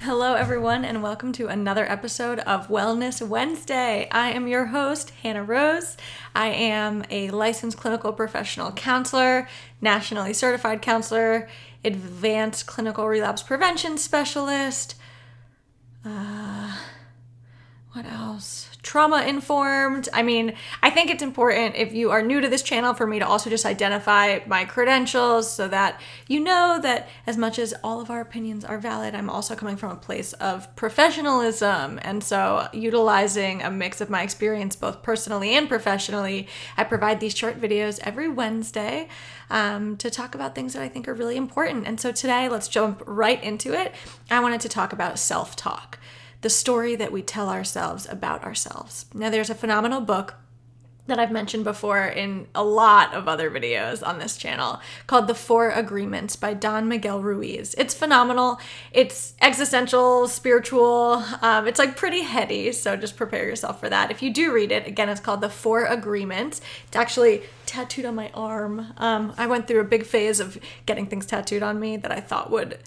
Hello, everyone, and welcome to another episode of Wellness Wednesday. I am your host, Hannah Rose. I am a licensed clinical professional counselor, nationally certified counselor, advanced clinical relapse prevention specialist, what else? Trauma-informed. I think it's important if you are new to this channel for me to also just identify my credentials so that you know that as much as all of our opinions are valid, I'm also coming from a place of professionalism. And so utilizing a mix of my experience, both personally and professionally, I provide these short videos every Wednesday to talk about things that I think are really important. And so today, let's jump right into it. I wanted to talk about self-talk. The story that we tell ourselves about ourselves. Now, there's a phenomenal book that I've mentioned before in a lot of other videos on this channel called The 4 Agreements by Miguel Ruiz. It's phenomenal. It's existential, spiritual. It's like pretty heady, so just prepare yourself for that. If you do read it, again, it's called The 4 Agreements. It's actually tattooed on my arm. I went through a big phase of getting things tattooed on me that I thought would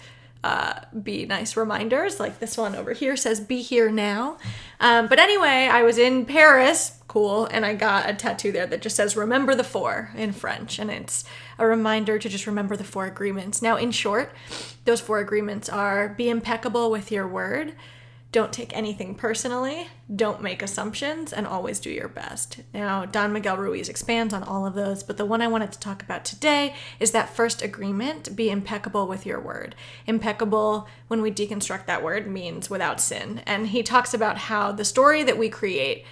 be nice reminders. Like this one over here says, "Be here now." But anyway, I was in Paris, cool, and I got a tattoo there that just says, "Remember the 4" in French. And it's a reminder to just remember the 4 agreements. Now, in short, those 4 agreements are: be impeccable with your word, don't take anything personally, don't make assumptions, and always do your best. Now, Miguel Ruiz expands on all of those, but the one I wanted to talk about today is that first agreement: be impeccable with your word. Impeccable, when we deconstruct that word, means without sin. And he talks about how the story that we create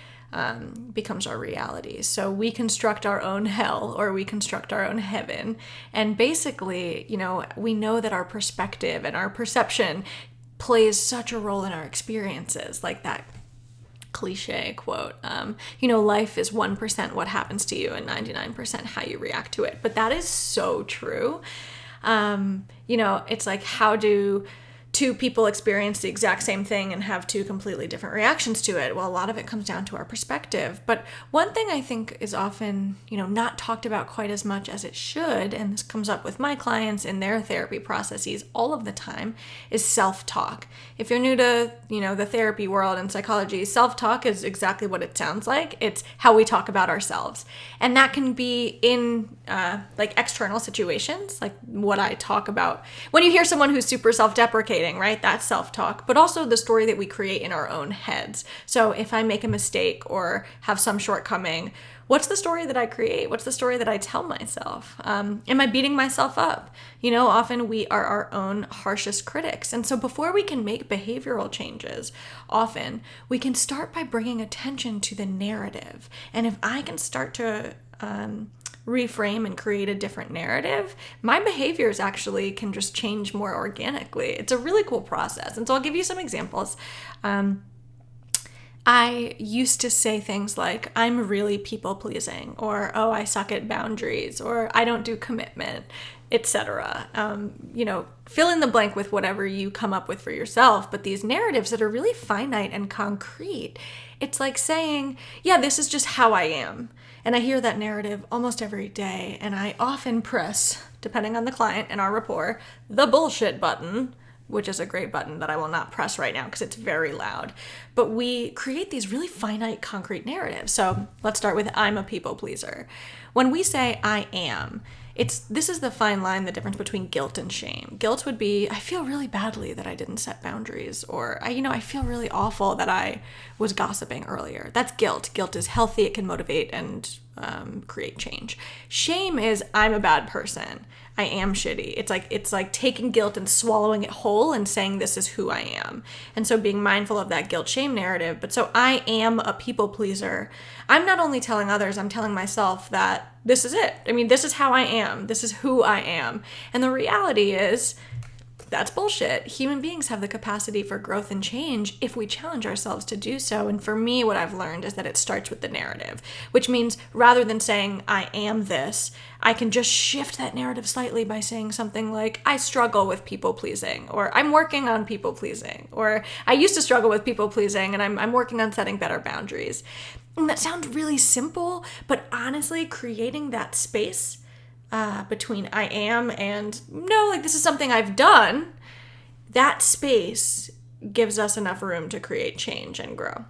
becomes our reality. So we construct our own hell or we construct our own heaven. And basically, we know that our perspective and our perception plays such a role in our experiences, like that cliche quote, life is 1% what happens to you and 99% how you react to it. But that is so true. It's like, how do 2 people experience the exact same thing and have 2 completely different reactions to it? Well, a lot of it comes down to our perspective. But one thing I think is often, not talked about quite as much as it should, and this comes up with my clients in their therapy processes all of the time, is self-talk. If you're new to, the therapy world and psychology, self-talk is exactly what it sounds like. It's how we talk about ourselves. And that can be in external situations, like what I talk about. When you hear someone who's super self-deprecating, right? That's self-talk, but also the story that we create in our own heads. So if I make a mistake or have some shortcoming, what's the story that I create? What's the story that I tell myself? Am I beating myself up? Often we are our own harshest critics. And so before we can make behavioral changes, often we can start by bringing attention to the narrative. And if I can start to reframe and create a different narrative, my behaviors actually can just change more organically. It's a really cool process. And so I'll give you some examples. I used to say things like, "I'm really people pleasing," or "Oh, I suck at boundaries," or "I don't do commitment," etc. Fill in the blank with whatever you come up with for yourself. But these narratives that are really finite and concrete, it's like saying, "Yeah, this is just how I am." And I hear that narrative almost every day, and I often press, depending on the client and our rapport, the bullshit button, which is a great button that I will not press right now because it's very loud. But we create these really finite, concrete narratives. So let's start with, "I'm a people pleaser." When we say "I am," this is the fine line, the difference between guilt and shame. Guilt would be, I feel really badly that I didn't set boundaries, or I feel really awful that I was gossiping earlier. That's guilt. Guilt is healthy. It can motivate and create change. Shame is, I'm a bad person. I am shitty. It's like taking guilt and swallowing it whole and saying, this is who I am. And so being mindful of that guilt shame narrative. But so I am a people pleaser. I'm not only telling others, I'm telling myself that this is it. This is how I am. This is who I am. And the reality is, that's bullshit. Human beings have the capacity for growth and change if we challenge ourselves to do so. And for me, what I've learned is that it starts with the narrative, which means rather than saying, "I am this," I can just shift that narrative slightly by saying something like, "I struggle with people pleasing," or "I'm working on people pleasing," or "I used to struggle with people pleasing and I'm working on setting better boundaries." And that sounds really simple, but honestly, creating that space between I am and no, like this is something I've done, that space gives us enough room to create change and grow.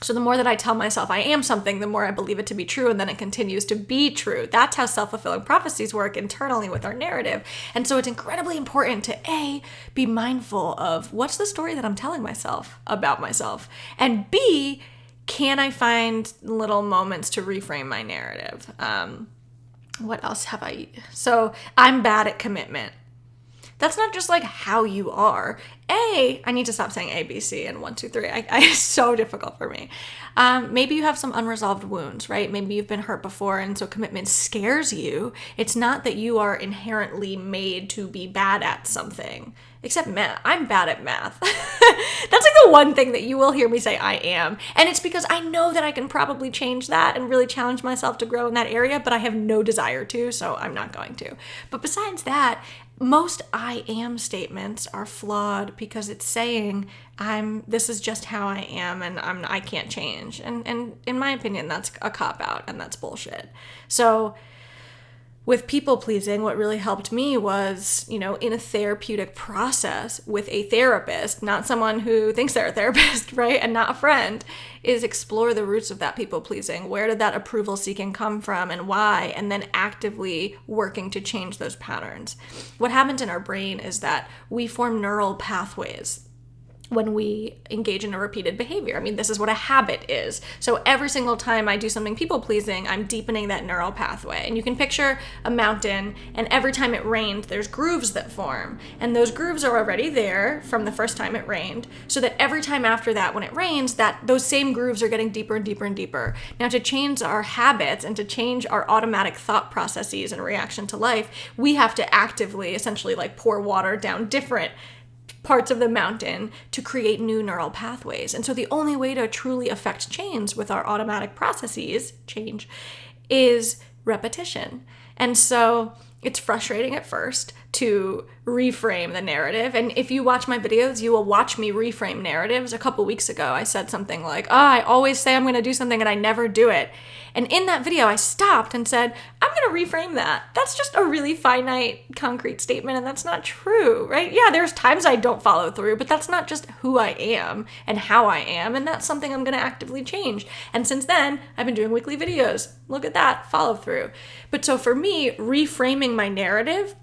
So the more that I tell myself I am something, the more I believe it to be true, and then it continues to be true. That's how self-fulfilling prophecies work internally with our narrative. And so it's incredibly important to A, be mindful of what's the story that I'm telling myself about myself, and B, can I find little moments to reframe my narrative? What else have I? So I'm bad at commitment. That's not just like how you are. I need to stop saying A, B, C, and 1, 2, 3. It's so difficult for me. Maybe you have some unresolved wounds, right? Maybe you've been hurt before, and so commitment scares you. It's not that you are inherently made to be bad at something, except math. I'm bad at math. That's like the one thing that you will hear me say I am. And it's because I know that I can probably change that and really challenge myself to grow in that area, but I have no desire to, so I'm not going to. But besides that, most I am statements are flawed because it's saying this is just how I am, and I can't change. And in my opinion, that's a cop-out, and that's bullshit. So with people pleasing, what really helped me was, in a therapeutic process with a therapist, not someone who thinks they're a therapist, right? And not a friend, is explore the roots of that people pleasing. Where did that approval seeking come from and why? And then actively working to change those patterns. What happens in our brain is that we form neural pathways when we engage in a repeated behavior. I mean, this is what a habit is. So every single time I do something people-pleasing, I'm deepening that neural pathway. And you can picture a mountain, and every time it rained, there's grooves that form. And those grooves are already there from the first time it rained, so that every time after that, when it rains, those same grooves are getting deeper and deeper and deeper. Now, to change our habits and to change our automatic thought processes and reaction to life, we have to actively, essentially, like pour water down different parts of the mountain to create new neural pathways. And so the only way to truly affect change with our automatic processes, is repetition. And so it's frustrating at first to reframe the narrative. And if you watch my videos, you will watch me reframe narratives. A couple weeks ago, I said something like, I always say I'm going to do something and I never do it. And in that video, I stopped and said, I'm going to reframe that. That's just a really finite, concrete statement, and that's not true, right? Yeah, there's times I don't follow through, but that's not just who I am and how I am, and that's something I'm going to actively change. And since then, I've been doing weekly videos. Look at that, follow through. But so for me, reframing my narrative,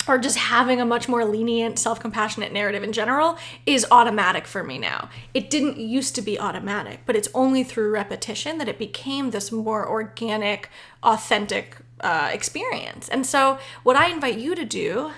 or just having a much more lenient, self-compassionate narrative in general, is automatic for me now. It didn't used to be automatic, but it's only through repetition that it became this more organic, authentic experience. And so what I invite you to do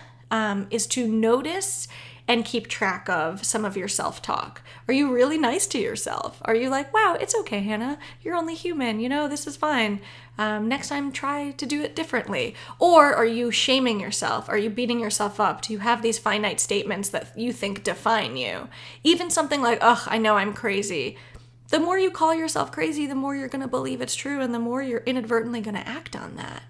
is to notice and keep track of some of your self-talk. Are you really nice to yourself? Are you like, wow, it's okay, Hannah, you're only human, this is fine. Next time, try to do it differently. Or are you shaming yourself? Are you beating yourself up? Do you have these finite statements that you think define you? Even something like, I know I'm crazy. The more you call yourself crazy, the more you're going to believe it's true, and the more you're inadvertently going to act on that.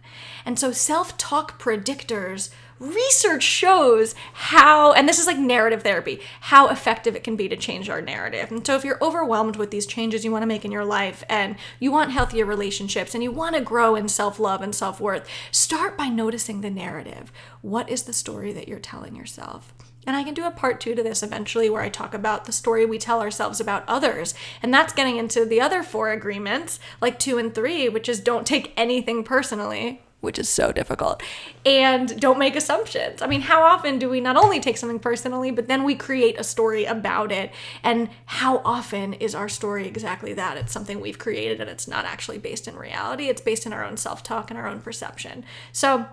And so self-talk predictors, research shows how, and this is like narrative therapy, how effective it can be to change our narrative. And so if you're overwhelmed with these changes you want to make in your life, and you want healthier relationships, and you want to grow in self-love and self-worth, start by noticing the narrative. What is the story that you're telling yourself? And I can do a part 2 to this eventually, where I talk about the story we tell ourselves about others. And that's getting into the other 4 agreements, like 2 and 3, which is don't take anything personally, which is so difficult, and don't make assumptions. I mean, how often do we not only take something personally, but then we create a story about it? And how often is our story exactly that? It's something we've created, and it's not actually based in reality. It's based in our own self-talk and our own perception. So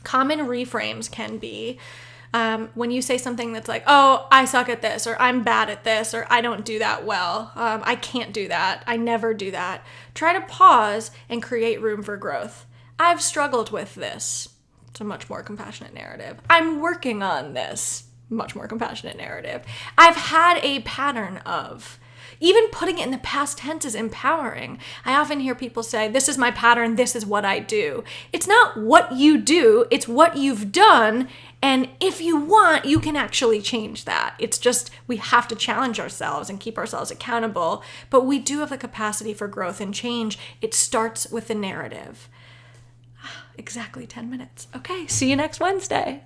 common reframes can be, when you say something that's like, I suck at this, or I'm bad at this, or I don't do that well, I can't do that, I never do that. Try to pause and create room for growth. I've struggled with this. It's a much more compassionate narrative. I'm working on this. Much more compassionate narrative. I've had a pattern of. Even putting it in the past tense is empowering. I often hear people say, this is my pattern, this is what I do. It's not what you do, it's what you've done. And if you want, you can actually change that. It's just, we have to challenge ourselves and keep ourselves accountable. But we do have the capacity for growth and change. It starts with the narrative. Exactly 10 minutes. Okay, see you next Wednesday.